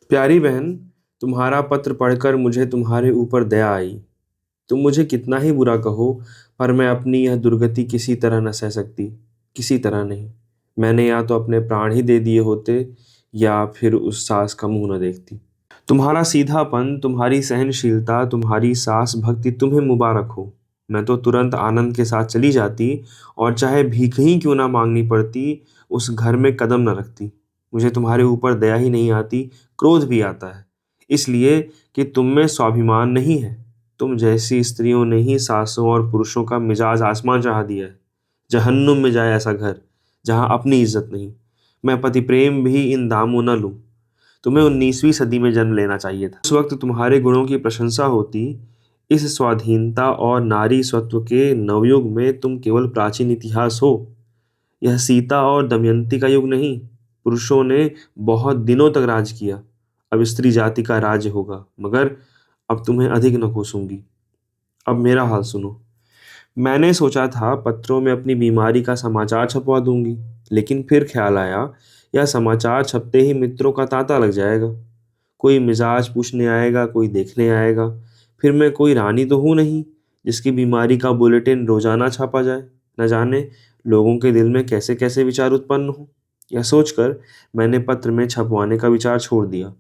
प्यारी बहन, तुम्हारा पत्र पढ़कर मुझे तुम्हारे ऊपर दया आई। तुम मुझे कितना ही बुरा कहो, पर मैं अपनी यह दुर्गति किसी तरह न सह सकती। किसी तरह नहीं। मैंने या तो अपने प्राण ही दे दिए होते, या फिर उस सास का मुंह न देखती। तुम्हारा सीधापन, तुम्हारी सहनशीलता, तुम्हारी सास भक्ति तुम्हें मुबारक हो। मैं तो तुरंत आनंद के साथ चली जाती, और चाहे भीख ही क्यों ना मांगनी पड़ती, उस घर में कदम न रखती। मुझे तुम्हारे ऊपर दया ही नहीं आती, क्रोध भी आता है। इसलिए कि तुम में स्वाभिमान नहीं है। तुम जैसी स्त्रियों ने ही सासों और पुरुषों का मिजाज आसमान चढ़ा दिया है। जहन्नुम में जाए ऐसा घर, जहां अपनी इज्जत नहीं। मैं पति प्रेम भी इन दामों न लूं। तुम्हें 19वीं सदी में जन्म लेना चाहिए था। उस वक्त तुम्हारे गुणों की प्रशंसा होती। इस स्वाधीनता और नारी स्वत्व के नवयुग में तुम केवल प्राचीन इतिहास हो। यह सीता और दमयंती का युग नहीं। पुरुषों ने बहुत दिनों तक राज किया। अब स्त्री जाति का राज्य होगा, मगर अब तुम्हें अधिक न कोसूंगी। अब मेरा हाल सुनो। मैंने सोचा था पत्रों में अपनी बीमारी का समाचार छपवा दूंगी, लेकिन फिर ख्याल आया, यह समाचार छपते ही मित्रों का तांता लग जाएगा। कोई मिजाज पूछने आएगा, कोई देखने आएगा। फिर मैं कोई रानी तो हूं नहीं, जिसकी बीमारी का बुलेटिन रोजाना छापा जाए। न जाने लोगों के दिल में कैसे कैसे विचार उत्पन्न हो। यह सोचकर मैंने पत्र में छपवाने का विचार छोड़ दिया।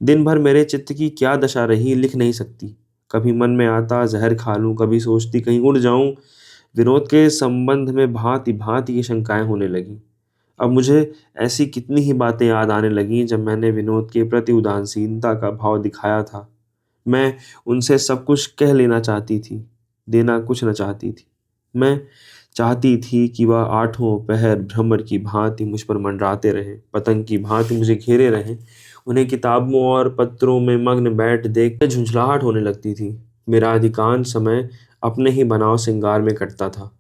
दिन भर मेरे चित्त की क्या दशा रही, लिख नहीं सकती। कभी मन में आता जहर खा लूं, कभी सोचती कहीं उड़ जाऊं। विनोद के संबंध में भांति भांति की शंकाएं होने लगी। अब मुझे ऐसी कितनी ही बातें याद आने लगीं जब मैंने विनोद के प्रति उदासीनता का भाव दिखाया था। मैं उनसे सब कुछ कह लेना चाहती थी, देना कुछ न चाहती थी। मैं चाहती थी कि वह आठों पहर भ्रमर की भांति मुझ पर मंडराते रहें, पतंग की भांति मुझे घेरे रहें। उन्हें किताबों और पत्रों में मग्न बैठ देख के झुंझलाहट होने लगती थी। मेरा अधिकांश समय अपने ही बनाव श्रृंगार में कटता था।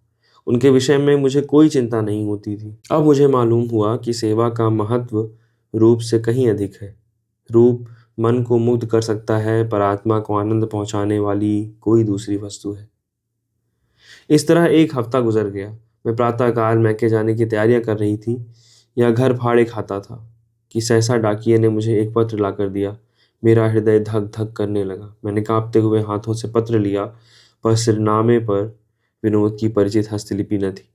उनके विषय में मुझे कोई चिंता नहीं होती थी। अब मुझे मालूम हुआ कि सेवा का महत्व रूप से कहीं अधिक है। रूप मन को मुग्ध कर सकता है, पर आत्मा को आनंद पहुंचाने वाली कोई दूसरी वस्तु है। इस तरह एक हफ्ता गुजर गया। मैं प्रातःकाल मैके जाने की तैयारियां कर रही थी, या घर फाड़े खाता था, कि सहसा डाकिये ने मुझे एक पत्र लाकर दिया। मेरा हृदय धक धक करने लगा। मैंने कांपते हुए हाथों से पत्र लिया, पर सिरनामे पर विनोद की परिचित हस्तलिपि न थी।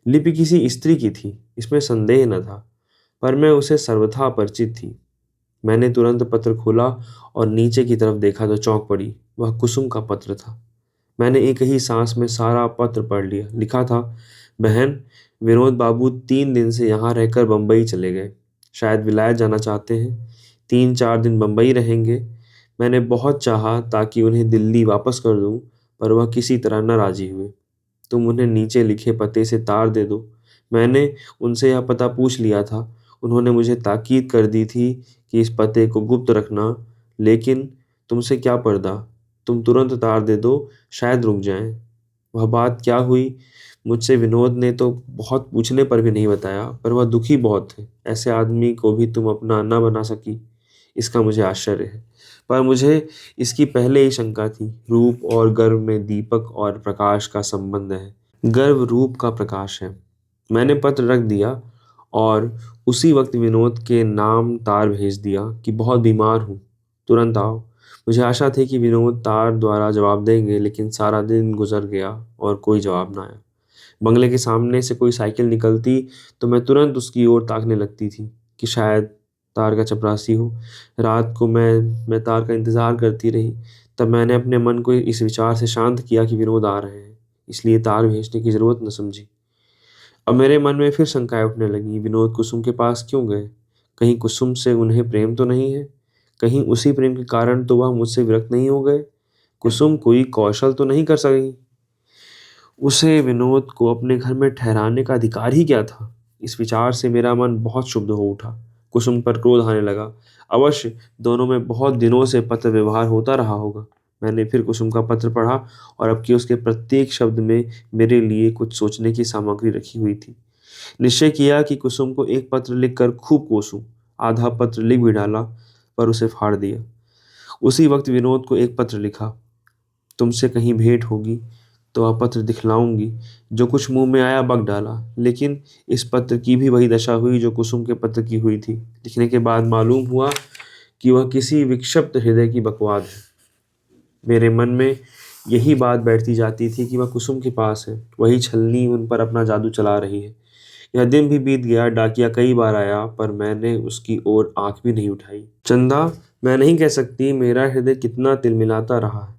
लिपि किसी स्त्री की थी, इसमें संदेह न था, पर मैं उसे सर्वथा अपरिचित थी। मैंने तुरंत पत्र खोला और नीचे की तरफ देखा तो चौंक पड़ी। वह कुसुम का पत्र था। मैंने एक ही सांस में सारा पत्र पढ़ लिया। लिखा था, बहन, विनोद बाबू 3 दिन से यहाँ रहकर बम्बई चले गए। शायद विलायत जाना चाहते हैं। 3-4 दिन बम्बई रहेंगे। मैंने बहुत चाहा ताकि उन्हें दिल्ली वापस कर दूं, पर वह किसी तरह न राजी हुए। तुम उन्हें नीचे लिखे पते से तार दे दो। मैंने उनसे यह पता पूछ लिया था। उन्होंने मुझे ताकीद कर दी थी कि इस पते को गुप्त रखना, लेकिन तुमसे क्या पर्दा। तुम तुरंत तार दे दो, शायद रुक जाएं। वह बात क्या हुई, मुझसे विनोद ने तो बहुत पूछने पर भी नहीं बताया, पर वह दुखी बहुत थे। ऐसे आदमी को भी तुम अपना न बना सकी, इसका मुझे आश्चर्य है। पर मुझे इसकी पहले ही शंका थी। रूप और गर्व में दीपक और प्रकाश का संबंध है। गर्व रूप का प्रकाश है। मैंने पत्र रख दिया, और उसी वक्त विनोद के नाम तार भेज दिया कि बहुत बीमार हूँ, तुरंत आओ। मुझे आशा थी कि विनोद तार द्वारा जवाब देंगे, लेकिन सारा दिन गुजर गया और कोई जवाब न आया। बंगले के सामने से कोई साइकिल निकलती तो मैं तुरंत उसकी ओर ताकने लगती थी कि शायद तार का चपरासी हो। रात को मैं तार का इंतजार करती रही। तब मैंने अपने मन को इस विचार से शांत किया कि विनोद आ रहे हैं, इसलिए तार भेजने की जरूरत न समझी। अब मेरे मन में फिर शंकाएं उठने लगी। विनोद कुसुम के पास क्यों गए? कहीं कुसुम से उन्हें प्रेम तो नहीं है? कहीं उसी प्रेम के कारण तो वह मुझसे विरक्त नहीं हो गए? कुसुम कोई कौशल तो नहीं कर सकी? उसे विनोद को अपने घर में ठहराने का अधिकार ही क्या था? इस विचार से मेरा मन बहुत क्षुब्ध हो उठा। कुसुम पर क्रोध आने लगा। अवश्य दोनों में बहुत दिनों से पत्र व्यवहार होता रहा होगा। मैंने फिर कुसुम का पत्र पढ़ा, और अब कि उसके प्रत्येक शब्द में मेरे लिए कुछ सोचने की सामग्री रखी हुई थी। निश्चय किया कि कुसुम को एक पत्र लिखकर खूब कोसूं। आधा पत्र लिख भी डाला, पर उसे फाड़ दिया। उसी वक्त विनोद को एक पत्र लिखा, तुमसे कहीं भेंट होगी तो वह पत्र दिखलाऊंगी। जो कुछ मुंह में आया बक डाला। लेकिन इस पत्र की भी वही दशा हुई जो कुसुम के पत्र की हुई थी। लिखने के बाद मालूम हुआ कि वह किसी विक्षिप्त हृदय की बकवाद है। मेरे मन में यही बात बैठती जाती थी कि वह कुसुम के पास है, वही छलनी उन पर अपना जादू चला रही है। यह दिन भी बीत गया, डाकिया कई बार आया, पर मैंने उसकी ओर आंख भी नहीं उठाई। चंदा, मैं नहीं कह सकती मेरा हृदय कितना तिलमिलाता रहा है।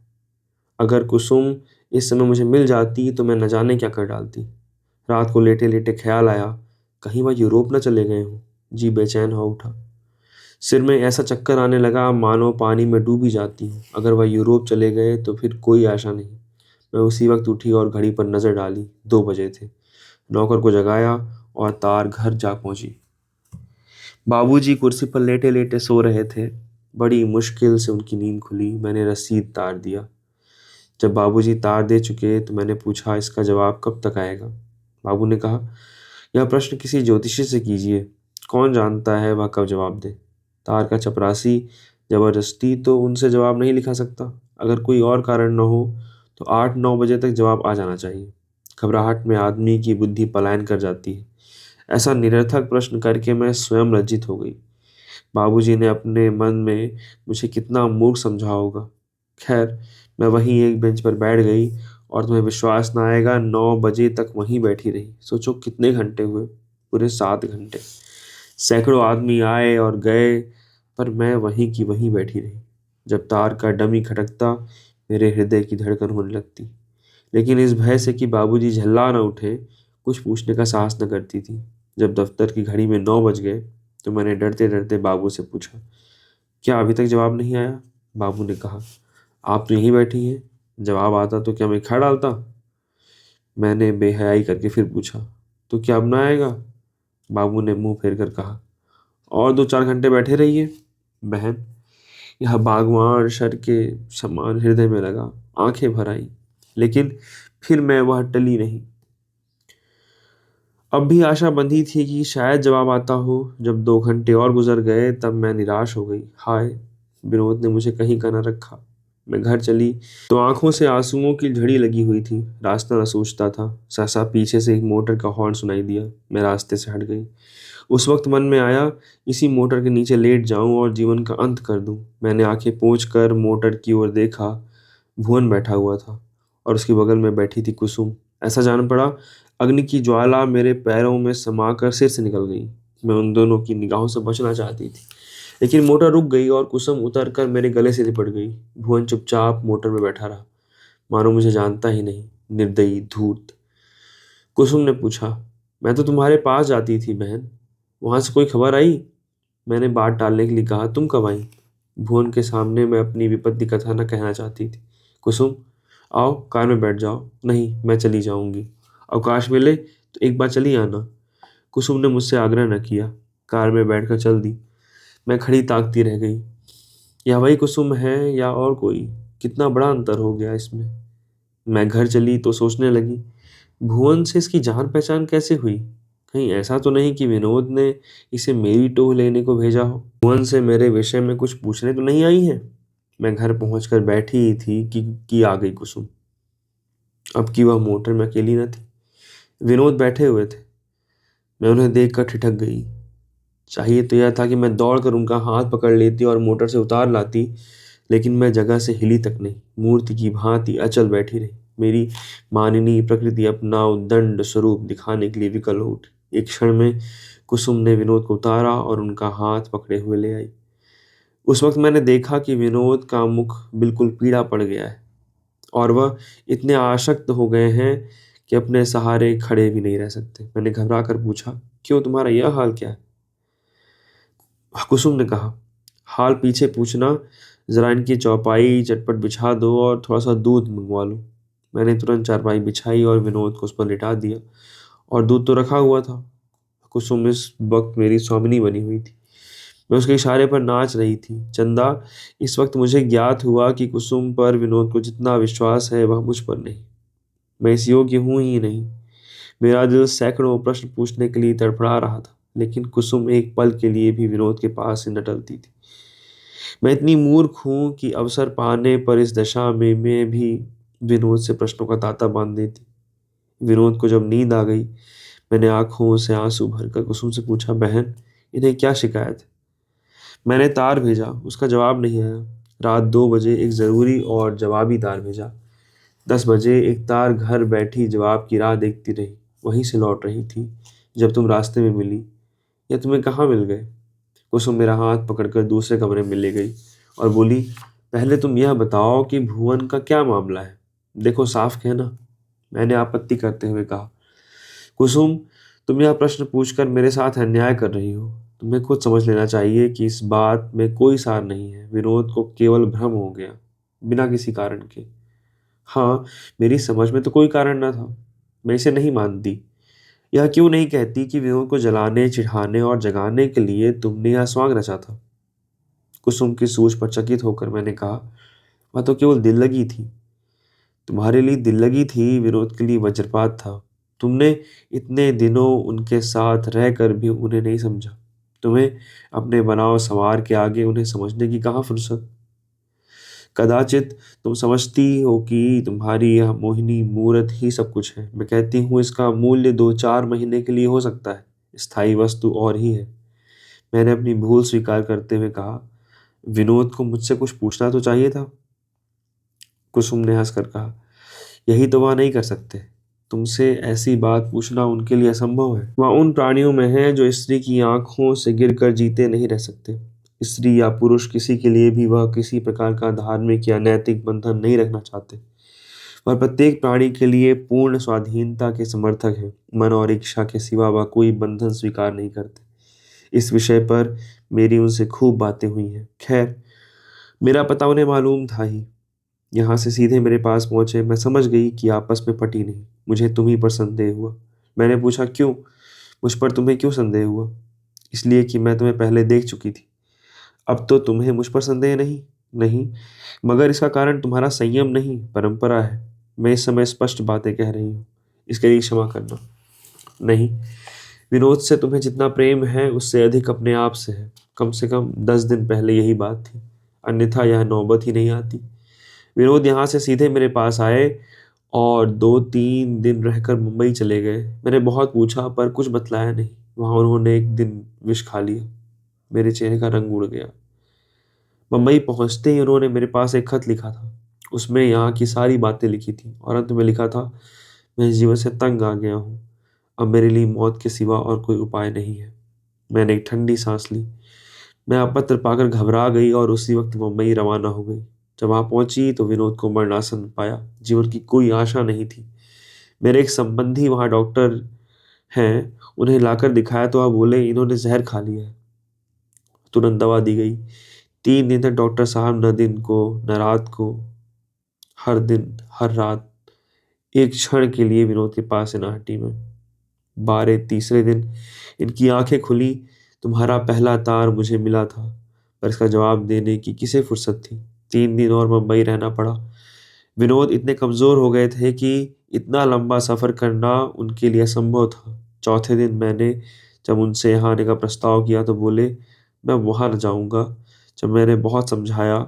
अगर कुसुम इस समय मुझे मिल जाती तो मैं न जाने क्या कर डालती। रात को लेटे लेटे ख्याल आया, कहीं वह यूरोप न चले गए हों। जी बेचैन हो उठा। सिर में ऐसा चक्कर आने लगा मानो पानी में डूबी जाती हूँ। अगर वह यूरोप चले गए तो फिर कोई आशा नहीं। मैं उसी वक्त उठी और घड़ी पर नजर डाली। 2 बजे थे। नौकर को जगाया और तार घर जा पहुंची। बाबूजी कुर्सी पर लेटे लेटे सो रहे थे। बड़ी मुश्किल से उनकी नींद खुली। मैंने रसीद तार दिया। जब बाबूजी तार दे चुके तो मैंने पूछा, इसका जवाब कब तक आएगा? बाबू ने कहा, यह प्रश्न किसी ज्योतिषी से कीजिए, कौन जानता है वह कब जवाब दे। तार का चपरासी जबरदस्ती तो उनसे जवाब नहीं लिखा सकता। अगर कोई और कारण न हो तो 8-9 बजे तक जवाब आ जाना चाहिए। घबराहट में आदमी की बुद्धि पलायन कर जाती है। ऐसा निरर्थक प्रश्न करके मैं स्वयं लज्जित हो गई। बाबूजी ने अपने मन में मुझे कितना मूर्ख समझा होगा। खैर, मैं वहीं एक बेंच पर बैठ गई और तुम्हें विश्वास ना आएगा, 9 बजे तक वहीं बैठी रही। सोचो कितने घंटे हुए, पूरे 7 घंटे। सैकड़ों आदमी आए और गए, पर मैं वहीं की वहीं बैठी रही। जब तार का डमी खटकता मेरे हृदय की धड़कन होने लगती, लेकिन इस भय से कि बाबूजी झल्ला न उठे कुछ पूछने का साहस न करती थी। जब दफ्तर की घड़ी में 9 बज गए तो मैंने डरते डरते बाबू से पूछा, क्या अभी तक जवाब नहीं आया? बाबू ने कहा, आप तो यहीं बैठी हैं, जवाब आता तो क्या मैं खा डालता? मैंने बेहयाई करके फिर पूछा, तो क्या अब ना आएगा? बाबू ने मुंह फेर कर कहा, और 2-4 घंटे बैठे रहिए। बहन, यह बागवान शर के समान हृदय में लगा, आंखें भर आई, लेकिन फिर मैं वह टली नहीं। अब भी आशा बंधी थी कि शायद जवाब आता हो। जब 2 घंटे और गुजर गए तब मैं निराश हो गई। हाय, विनोद ने मुझे कहीं का न रखा। मैं घर चली तो आंखों से आंसुओं की झड़ी लगी हुई थी। रास्ता न सूझता था। सहसा पीछे से एक मोटर का हॉर्न सुनाई दिया। मैं रास्ते से हट गई। उस वक्त मन में आया, इसी मोटर के नीचे लेट जाऊं और जीवन का अंत कर दूं। मैंने आंखें पोंछ कर मोटर की ओर देखा। भुवन बैठा हुआ था और उसके बगल में बैठी थी कुसुम। ऐसा जान पड़ा अग्नि की ज्वाला मेरे पैरों में समाकर सिर से निकल गई। मैं उन दोनों की निगाहों से बचना चाहती थी, लेकिन मोटर रुक गई और कुसुम उतर कर मेरे गले से लिपट गई। भुवन चुपचाप मोटर में बैठा रहा, मानो मुझे जानता ही नहीं। निर्दयी धूर्त। कुसुम ने पूछा, मैं तो तुम्हारे पास जाती थी बहन, वहां से कोई खबर आई? मैंने बात टालने के लिए कहा, तुम कब आई? भुवन के सामने मैं अपनी विपत्ति कथा न कहना चाहती थी। कुसुम, आओ कार में बैठ जाओ। नहीं, मैं चली जाऊंगी। अवकाश मिले तो एक बार चली आना। कुसुम ने मुझसे आग्रह न किया। कार में बैठकर चल दी। मैं खड़ी ताकती रह गई। यह वही कुसुम है या और कोई? कितना बड़ा अंतर हो गया इसमें। मैं घर चली तो सोचने लगी, भुवन से इसकी जान पहचान कैसे हुई? कहीं ऐसा तो नहीं कि विनोद ने इसे मेरी टोह लेने को भेजा हो? भुवन से मेरे विषय में कुछ पूछने तो नहीं आई है? मैं घर पहुंचकर बैठी ही थी कि आ गई कुसुम। अब की वह मोटर में अकेली न थी, विनोद बैठे हुए थे। मैं उन्हें देखकर ठिठक गई। चाहिए तो यह था कि मैं दौड़कर उनका हाथ पकड़ लेती और मोटर से उतार लाती, लेकिन मैं जगह से हिली तक नहीं। मूर्ति की भांति अचल बैठी रही। मेरी माननीय प्रकृति अपना उद्दंड स्वरूप दिखाने के लिए विकल हो उठी। एक क्षण में कुसुम ने विनोद को उतारा और उनका हाथ पकड़े हुए ले आई। उस वक्त मैंने देखा कि विनोद का मुख बिल्कुल पीला पड़ गया है और वह इतने आसक्त हो गए हैं कि अपने सहारे खड़े भी नहीं रह सकते। मैंने घबरा कर पूछा, क्यों, तुम्हारा यह हाल क्या है? कुसुम ने कहा, हाल पीछे पूछना, जरा इनकी चौपाई चटपट बिछा दो और थोड़ा सा दूध मंगवा लो। मैंने तुरंत चारपाई बिछाई और विनोद को उस पर लिटा दिया, और दूध तो रखा हुआ था। कुसुम इस वक्त मेरी स्वामिनी बनी हुई थी। मैं उसके इशारे पर नाच रही थी। चंदा, इस वक्त मुझे ज्ञात हुआ कि कुसुम पर विनोद को जितना विश्वास है वह मुझ पर नहीं। मैं इस योग्य हूं ही नहीं। मेरा दिल सैकड़ों प्रश्न पूछने के लिए तड़फड़ा रहा था, लेकिन कुसुम एक पल के लिए भी विनोद के पास से न टलती थी। मैं इतनी मूर्ख हूं कि अवसर पाने पर इस दशा में मैं भी विनोद से प्रश्नों का तांता बांध देती। विनोद को जब नींद आ गई, मैंने आंखों से आंसू भरकर कुसुम से पूछा, बहन, इन्हें क्या शिकायत है? मैंने तार भेजा, उसका जवाब नहीं आया। रात 2 बजे एक ज़रूरी और जवाबी तार भेजा। 10 बजे एक तार घर बैठी जवाब की राह देखती रही। वहीं से लौट रही थी जब तुम रास्ते में मिली। या तुम्हें कहाँ मिल गए? कुसुम मेरा हाथ पकड़कर दूसरे कमरे में ले गई और बोली, पहले तुम यह बताओ कि भुवन का क्या मामला है। देखो, साफ कहना, मैंने आपत्ति करते हुए कहा। कुसुम, तुम यह प्रश्न पूछकर मेरे साथ अन्याय कर रही हो। तुम्हें खुद समझ लेना चाहिए कि इस बात में कोई सार नहीं है। विनोद को केवल भ्रम हो गया, बिना किसी कारण के। हाँ, मेरी समझ में तो कोई कारण न था। मैं इसे नहीं मानती। यह क्यों नहीं कहती कि विनोद को जलाने, चिढ़ाने और जगाने के लिए तुमने यह स्वांग रचा था? कुसुम की सूझ पर चकित होकर मैंने कहा, वह तो केवल दिल लगी थी। तुम्हारे लिए दिल लगी थी, विनोद के लिए वज्रपात था। तुमने इतने दिनों उनके साथ रहकर भी उन्हें नहीं समझा। तुम्हें अपने बनाव संवार के आगे उन्हें समझने की कहाँ फुर्सत? कदाचित तुम समझती हो कि तुम्हारी यह मोहिनी मूरत ही सब कुछ है। मैं कहती हूँ, इसका मूल्य 2-4 महीने के लिए हो सकता है, स्थायी वस्तु और ही है। मैंने अपनी भूल स्वीकार करते हुए कहा, विनोद को मुझसे कुछ पूछना तो चाहिए था। कुसुम ने हंसकर कहा, यही तो वह नहीं कर सकते। तुमसे ऐसी बात पूछना उनके लिए असंभव है। वह उन प्राणियों में है जो स्त्री की आंखों से गिरकर जीते नहीं रह सकते। स्त्री या पुरुष किसी के लिए भी वह किसी प्रकार का धार्मिक या नैतिक बंधन नहीं रखना चाहते। वह प्रत्येक प्राणी के लिए पूर्ण स्वाधीनता के समर्थक है। मन और इच्छा के सिवा वह कोई बंधन स्वीकार नहीं करते। इस विषय पर मेरी उनसे खूब बातें हुई हैं। खैर, मेरा पता उन्हें मालूम था ही। यहाँ से सीधे मेरे पास पहुंचे। मैं समझ गई कि आपस में पटी नहीं। मुझे तुम ही पर संदेह हुआ। मैंने पूछा, क्यों? मुझ पर तुम्हें क्यों संदेह हुआ? इसलिए कि मैं तुम्हें पहले देख चुकी थी। अब तो तुम्हें मुझ पर संदेह नहीं? नहीं, मगर इसका कारण तुम्हारा संयम नहीं, परंपरा है। मैं इस समय स्पष्ट बातें कह रही हूँ, इसके लिए क्षमा करना। नहीं, विनोद से तुम्हें जितना प्रेम है उससे अधिक अपने आप से है। कम से कम 10 दिन पहले यही बात थी, अन्यथा यह नौबत ही नहीं आती। विनोद यहाँ से सीधे मेरे पास आए और 2-3 दिन रहकर मुंबई चले गए। मैंने बहुत पूछा पर कुछ बतलाया नहीं। वहाँ उन्होंने एक दिन विष खा लिया। मेरे चेहरे का रंग उड़ गया। मुंबई पहुंचते ही उन्होंने मेरे पास एक खत लिखा था। उसमें यहाँ की सारी बातें लिखी थी और अंत में लिखा था, मैं इस जीवन से तंग आ गया हूँ। अब मेरे लिए मौत के सिवा और कोई उपाय नहीं है। मैंने एक ठंडी सांस ली। मैं आप पत्र पाकर घबरा गई और उसी वक्त मुंबई रवाना हो गई। जब वहां पहुंची तो विनोद को मरणासन पाया। जीवन की कोई आशा नहीं थी। मेरे एक संबंधी वहां डॉक्टर हैं, उन्हें लाकर दिखाया तो आप बोले, इन्होंने जहर खा लिया है। तुरंत दवा दी गई। 3 दिन तक डॉक्टर साहब न दिन को न रात को, हर दिन हर रात एक क्षण के लिए विनोद के पास से न हटी मैं। 12 तीसरे दिन इनकी आंखें खुली। तुम्हारा पहला तार मुझे मिला था, पर इसका जवाब देने की किसे फुर्सत थी। 3 दिन और मुंबई रहना पड़ा। विनोद इतने कमजोर हो गए थे कि इतना लंबा सफर करना उनके लिए असंभव था। चौथे दिन मैंने जब उनसे यहाँ आने का प्रस्ताव किया तो बोले, मैं वहाँ न जाऊँगा। जब मैंने बहुत समझाया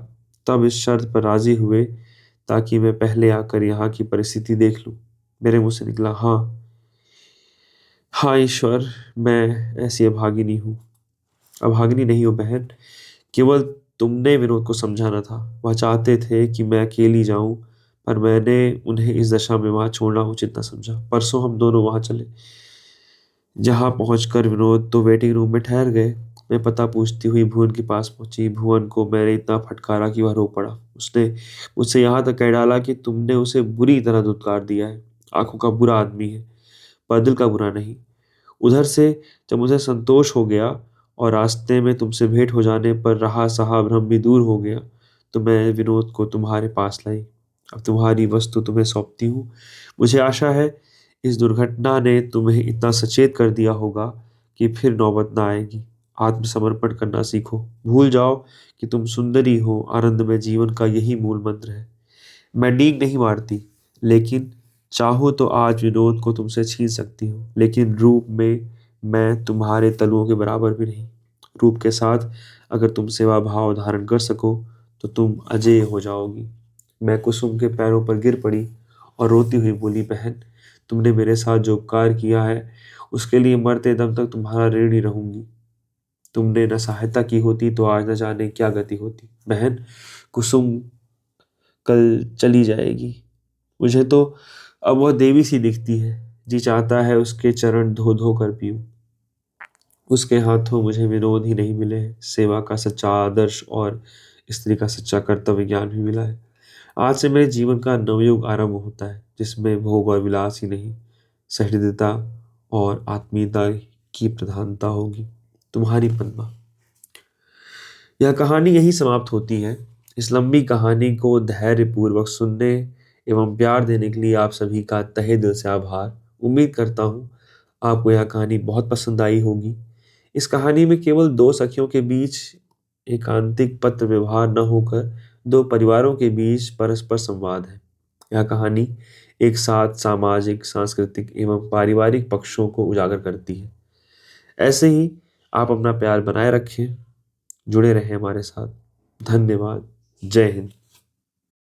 तब इस शर्त पर राजी हुए ताकि मैं पहले आकर यहाँ की परिस्थिति देख लूँ। मेरे मुंह से निकला, हाँ हाँ ईश्वर, मैं ऐसी अभागिनी हूँ। अभागिनी नहीं हो बहन, केवल तुमने विनोद को समझाना था। वह चाहते थे कि मैं अकेली जाऊं, पर मैंने उन्हें इस दशा में वहां छोड़ना उचित न समझा। परसों हम दोनों वहां चले। जहां पहुंचकर विनोद तो वेटिंग रूम में ठहर गए। मैं पता पूछती हुई भुवन के पास पहुंची। भुवन को मैंने इतना फटकारा कि वह रो पड़ा। उसने मुझसे यहाँ तक कह डाला कि तुमने उसे बुरी तरह धुतकार दिया है। आंखों का बुरा आदमी है, पर दिल का बुरा नहीं। उधर से जब मुझे संतोष हो गया और रास्ते में तुमसे भेंट हो जाने पर रहा सहा भ्रम भी दूर हो गया, तो मैं विनोद को तुम्हारे पास लाई। अब तुम्हारी वस्तु तुम्हें सौंपती हूँ। मुझे आशा है इस दुर्घटना ने तुम्हें इतना सचेत कर दिया होगा कि फिर नौबत ना आएगी। आत्मसमर्पण करना सीखो। भूल जाओ कि तुम सुंदरी हो। आनंद में जीवन का यही मूल मंत्र है। मैं डींग नहीं मारती, लेकिन चाहूँ तो आज विनोद को तुमसे छीन सकती हूँ। लेकिन रूप में मैं तुम्हारे तलुओं के बराबर भी नहीं। रूप के साथ अगर तुम सेवा भाव धारण कर सको तो तुम अजेय हो जाओगी। मैं कुसुम के पैरों पर गिर पड़ी और रोती हुई बोली, बहन, तुमने मेरे साथ जो उपकार किया है उसके लिए मरते दम तक तुम्हारा ऋणी रहूंगी। तुमने न सहायता की होती तो आज न जाने क्या गति होती। बहन, कुसुम कल चली जाएगी। मुझे तो अब वह देवी सी दिखती है। जी चाहता है उसके चरण धो धो कर पीऊं। उसके हाथों मुझे विनोद ही नहीं मिले हैं, सेवा का सच्चा आदर्श और स्त्री का सच्चा कर्तव्य ज्ञान भी मिला है। आज से मेरे जीवन का नवयुग आरंभ होता है, जिसमें भोग और विलास ही नहीं, सहृदयता और आत्मीयता की प्रधानता होगी। तुम्हारी पद्मा। यह कहानी यही समाप्त होती है। इस लंबी कहानी को धैर्यपूर्वक सुनने एवं प्यार देने के लिए आप सभी का तहे दिल से आभार। उम्मीद करता हूँ आपको यह कहानी बहुत पसंद आई होगी। इस कहानी में केवल दो सखियों के बीच एकांतिक पत्र व्यवहार न होकर दो परिवारों के बीच परस्पर संवाद है। यह कहानी एक साथ सामाजिक, सांस्कृतिक एवं पारिवारिक पक्षों को उजागर करती है। ऐसे ही आप अपना प्यार बनाए रखें, जुड़े रहें हमारे साथ। धन्यवाद। जय हिंद।